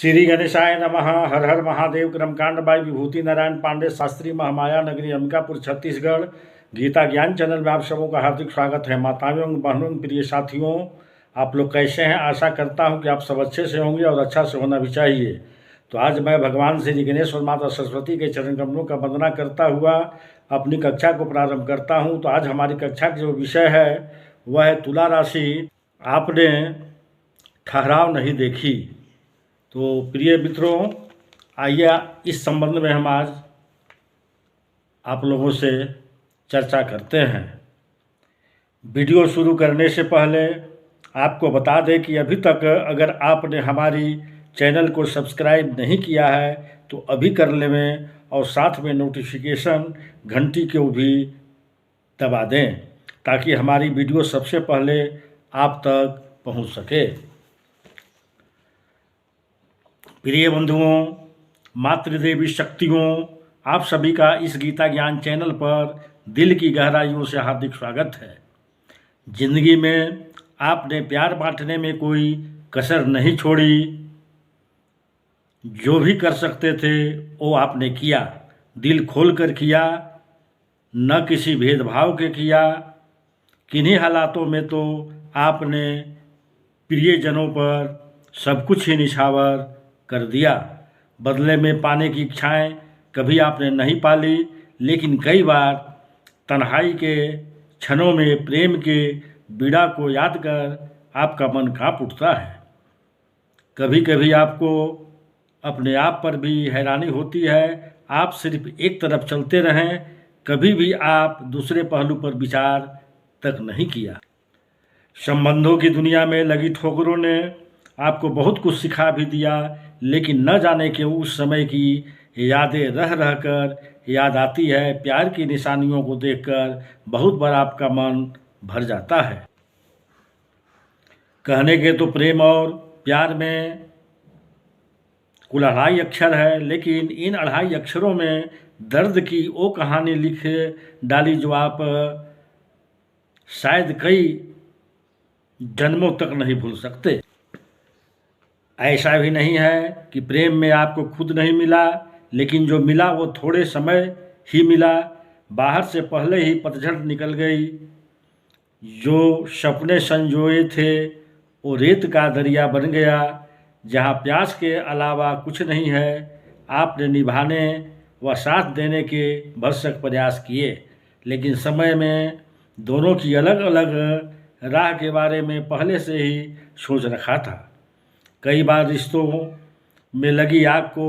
श्री गणेशाय नमः। हर हर महादेव। क्रमकांड बाई विभूति नारायण पांडे, शास्त्री, महामाया नगरी, अंबिकापुर, छत्तीसगढ़। गीता ज्ञान चैनल में आप सबों का हार्दिक स्वागत है। माताओं, बहनों, प्रिय साथियों, आप लोग कैसे हैं? आशा करता हूं कि आप सब अच्छे से होंगे और अच्छा से होना भी चाहिए। तो आज मैं भगवान श्री गणेश और माता सरस्वती के चरण कमलों का वंदना करता हुआ अपनी कक्षा को प्रारंभ करता हूं। तो आज हमारी कक्षा का जो विषय है वह है तुला राशि। आपने ठहराव नहीं देखी। तो प्रिय मित्रों, आइए इस संबंध में हम आज आप लोगों से चर्चा करते हैं। वीडियो शुरू करने से पहले आपको बता दें कि अभी तक अगर आपने हमारी चैनल को सब्सक्राइब नहीं किया है तो अभी कर लें और साथ में नोटिफिकेशन घंटी को भी दबा दें ताकि हमारी वीडियो सबसे पहले आप तक पहुंच सके। प्रिय बंधुओं, मातृदेवी शक्तियों, आप सभी का इस गीता ज्ञान चैनल पर दिल की गहराइयों से हार्दिक स्वागत है। जिंदगी में आपने प्यार बांटने में कोई कसर नहीं छोड़ी। जो भी कर सकते थे वो आपने किया, दिल खोल कर किया, न किसी भेदभाव के किया। किन्हीं हालातों में तो आपने प्रियजनों पर सब कुछ ही निछावर कर दिया। बदले में पाने की इच्छाएं कभी आपने नहीं पाली, लेकिन कई बार तन्हाई के क्षणों में प्रेम के बीड़ा को याद कर आपका मन कांप उठता है। कभी कभी आपको अपने आप पर भी हैरानी होती है। आप सिर्फ एक तरफ चलते रहें, कभी भी आप दूसरे पहलू पर विचार तक नहीं किया। संबंधों की दुनिया में लगी ठोकरों ने आपको बहुत कुछ सिखा भी दिया, लेकिन न जाने क्यों उस समय की यादें रह रह कर याद आती है। प्यार की निशानियों को देखकर बहुत बार आपका मन भर जाता है। कहने के तो प्रेम और प्यार में कुल 2.5 अक्षर है, लेकिन इन 2.5 अक्षरों में दर्द की वो कहानी लिख डाली जो आप शायद कई जन्मों तक नहीं भूल सकते। ऐसा भी नहीं है कि प्रेम में आपको खुद नहीं मिला, लेकिन जो मिला वो थोड़े समय ही मिला। बाहर से पहले ही पतझड़ निकल गई। जो सपने संजोए थे वो रेत का दरिया बन गया, जहाँ प्यास के अलावा कुछ नहीं है। आपने निभाने व साथ देने के भरसक प्रयास किए, लेकिन समय में दोनों की अलग अलग राह के बारे में पहले से ही सोच रखा था। कई बार रिश्तों में लगी आग को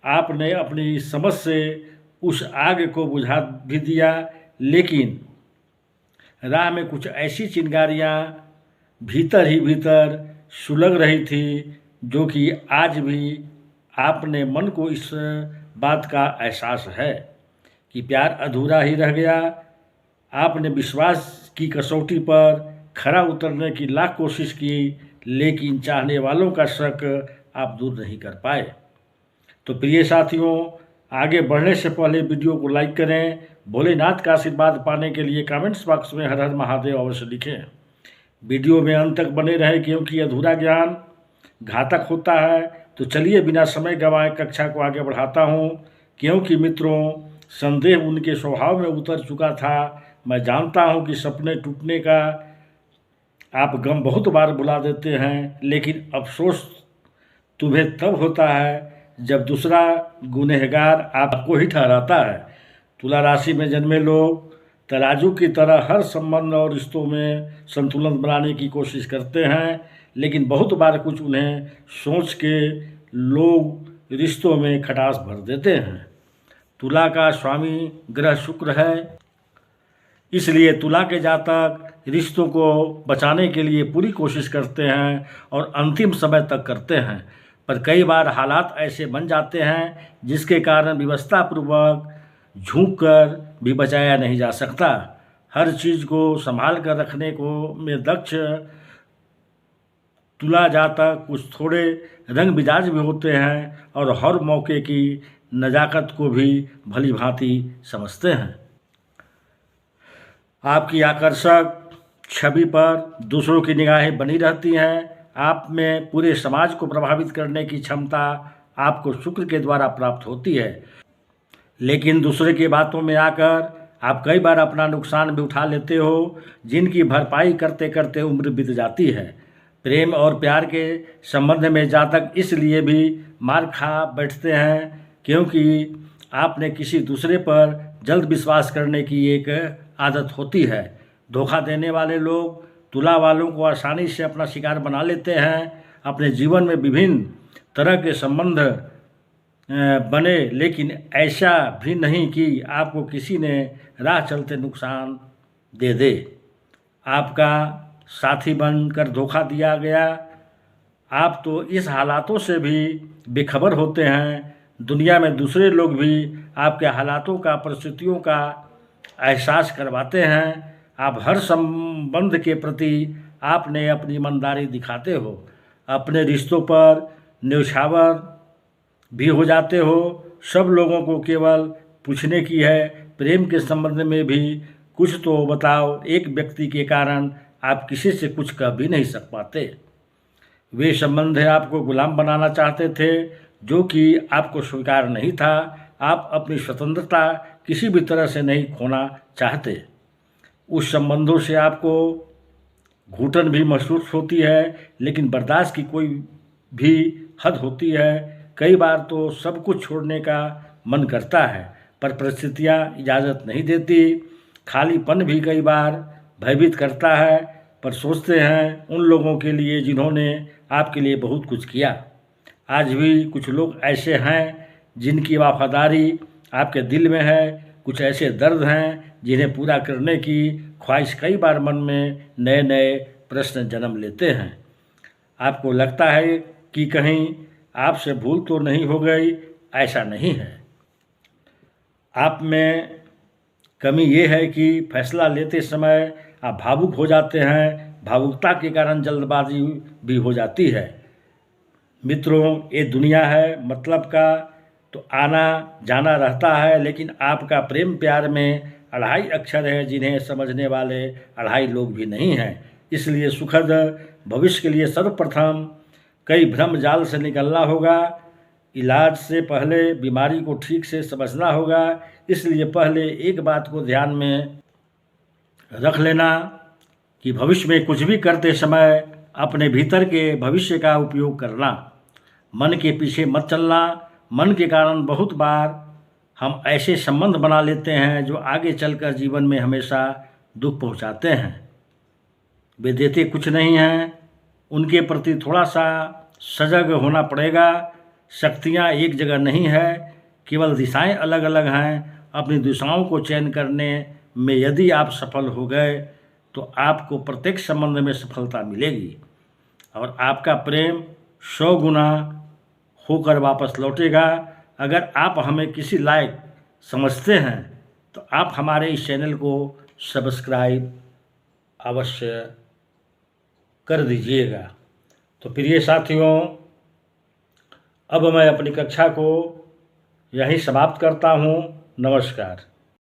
आपने अपनी समझ से उस आग को बुझा भी दिया, लेकिन राह में कुछ ऐसी चिंगारियां भीतर ही भीतर सुलग रही थी जो कि आज भी आपने मन को इस बात का एहसास है कि प्यार अधूरा ही रह गया। आपने विश्वास की कसौटी पर खरा उतरने की लाख कोशिश की, लेकिन चाहने वालों का शक आप दूर नहीं कर पाए। तो प्रिय साथियों, आगे बढ़ने से पहले वीडियो को लाइक करें। भोलेनाथ का आशीर्वाद पाने के लिए कमेंट्स बॉक्स में हर हर महादेव अवश्य लिखें। वीडियो में अंत तक बने रहें, क्योंकि अधूरा ज्ञान घातक होता है। तो चलिए बिना समय गंवाए कक्षा को आगे बढ़ाता हूँ, क्योंकि मित्रों संदेह उनके स्वभाव में उतर चुका था। मैं जानता हूँ कि सपने टूटने का आप गम बहुत बार बुला देते हैं, लेकिन अफसोस तुम्हें तब होता है जब दूसरा गुनहगार आपको ही ठहराता है। तुला राशि में जन्मे लोग तराजू की तरह हर संबंध और रिश्तों में संतुलन बनाने की कोशिश करते हैं, लेकिन बहुत बार कुछ उन्हें सोच के लोग रिश्तों में खटास भर देते हैं। तुला का स्वामी ग्रह शुक्र है, इसलिए तुला के जातक रिश्तों को बचाने के लिए पूरी कोशिश करते हैं और अंतिम समय तक करते हैं। पर कई बार हालात ऐसे बन जाते हैं जिसके कारण व्यवस्था पूर्वक झुक कर भी बचाया नहीं जा सकता। हर चीज़ को संभाल कर रखने को में दक्ष तुला जातक कुछ थोड़े रंग मिजाज भी होते हैं और हर मौके की नज़ाकत को भी भली भांति समझते हैं। आपकी आकर्षक छवि पर दूसरों की निगाहें बनी रहती हैं। आप में पूरे समाज को प्रभावित करने की क्षमता आपको शुक्र के द्वारा प्राप्त होती है। लेकिन दूसरे की बातों में आकर आप कई बार अपना नुकसान भी उठा लेते हो, जिनकी भरपाई करते करते उम्र बीत जाती है। प्रेम और प्यार के संबंध में जातक इसलिए भी मार खा बैठते हैं क्योंकि आपने किसी दूसरे पर जल्द विश्वास करने की एक आदत होती है। धोखा देने वाले लोग तुला वालों को आसानी से अपना शिकार बना लेते हैं। अपने जीवन में विभिन्न तरह के संबंध बने, लेकिन ऐसा भी नहीं कि आपको किसी ने राह चलते नुकसान दे दे। आपका साथी बनकर धोखा दिया गया। आप तो इस हालातों से भी बेखबर होते हैं। दुनिया में दूसरे लोग भी आपके हालातों का, परिस्थितियों का एहसास करवाते हैं। आप हर संबंध के प्रति आपने अपनी ईमानदारी दिखाते हो। अपने रिश्तों पर न्यौछावर भी हो जाते हो। सब लोगों को केवल पूछने की है, प्रेम के संबंध में भी कुछ तो बताओ। एक व्यक्ति के कारण आप किसी से कुछ कह भी नहीं सक पाते। वे संबंध आपको गुलाम बनाना चाहते थे, जो कि आपको स्वीकार नहीं था। आप अपनी स्वतंत्रता किसी भी तरह से नहीं खोना चाहते। उस संबंधों से आपको घुटन भी महसूस होती है, लेकिन बर्दाश्त की कोई भी हद होती है। कई बार तो सब कुछ छोड़ने का मन करता है, पर परिस्थितियाँ इजाज़त नहीं देती। खालीपन भी कई बार भयभीत करता है, पर सोचते हैं उन लोगों के लिए जिन्होंने आपके लिए बहुत कुछ किया। आज भी कुछ लोग ऐसे हैं जिनकी वफादारी आपके दिल में है। कुछ ऐसे दर्द हैं जिन्हें पूरा करने की ख्वाहिश कई बार मन में नए नए प्रश्न जन्म लेते हैं। आपको लगता है कि कहीं आपसे भूल तो नहीं हो गई। ऐसा नहीं है। आप में कमी ये है कि फैसला लेते समय आप भावुक हो जाते हैं। भावुकता के कारण जल्दबाजी भी हो जाती है। मित्रों, ये दुनिया है, मतलब का तो आना जाना रहता है, लेकिन आपका प्रेम प्यार में 2.5 अक्षर है जिन्हें समझने वाले 2.5 लोग भी नहीं हैं। इसलिए सुखद भविष्य के लिए सर्वप्रथम कई भ्रम जाल से निकलना होगा। इलाज से पहले बीमारी को ठीक से समझना होगा। इसलिए पहले एक बात को ध्यान में रख लेना कि भविष्य में कुछ भी करते समय अपने भीतर के भविष्य का उपयोग करना। मन के पीछे मत चलना। मन के कारण बहुत बार हम ऐसे संबंध बना लेते हैं जो आगे चलकर जीवन में हमेशा दुख पहुंचाते हैं। वे देते कुछ नहीं हैं। उनके प्रति थोड़ा सा सजग होना पड़ेगा। शक्तियाँ एक जगह नहीं है, केवल दिशाएं अलग अलग हैं। अपनी दिशाओं को चयन करने में यदि आप सफल हो गए तो आपको प्रत्येक संबंध में सफलता मिलेगी और आपका प्रेम 100 गुना होकर वापस लौटेगा। अगर आप हमें किसी लायक समझते हैं तो आप हमारे इस चैनल को सब्सक्राइब अवश्य कर दीजिएगा। तो प्रिय साथियों, अब मैं अपनी कक्षा को यहीं समाप्त करता हूँ। नमस्कार।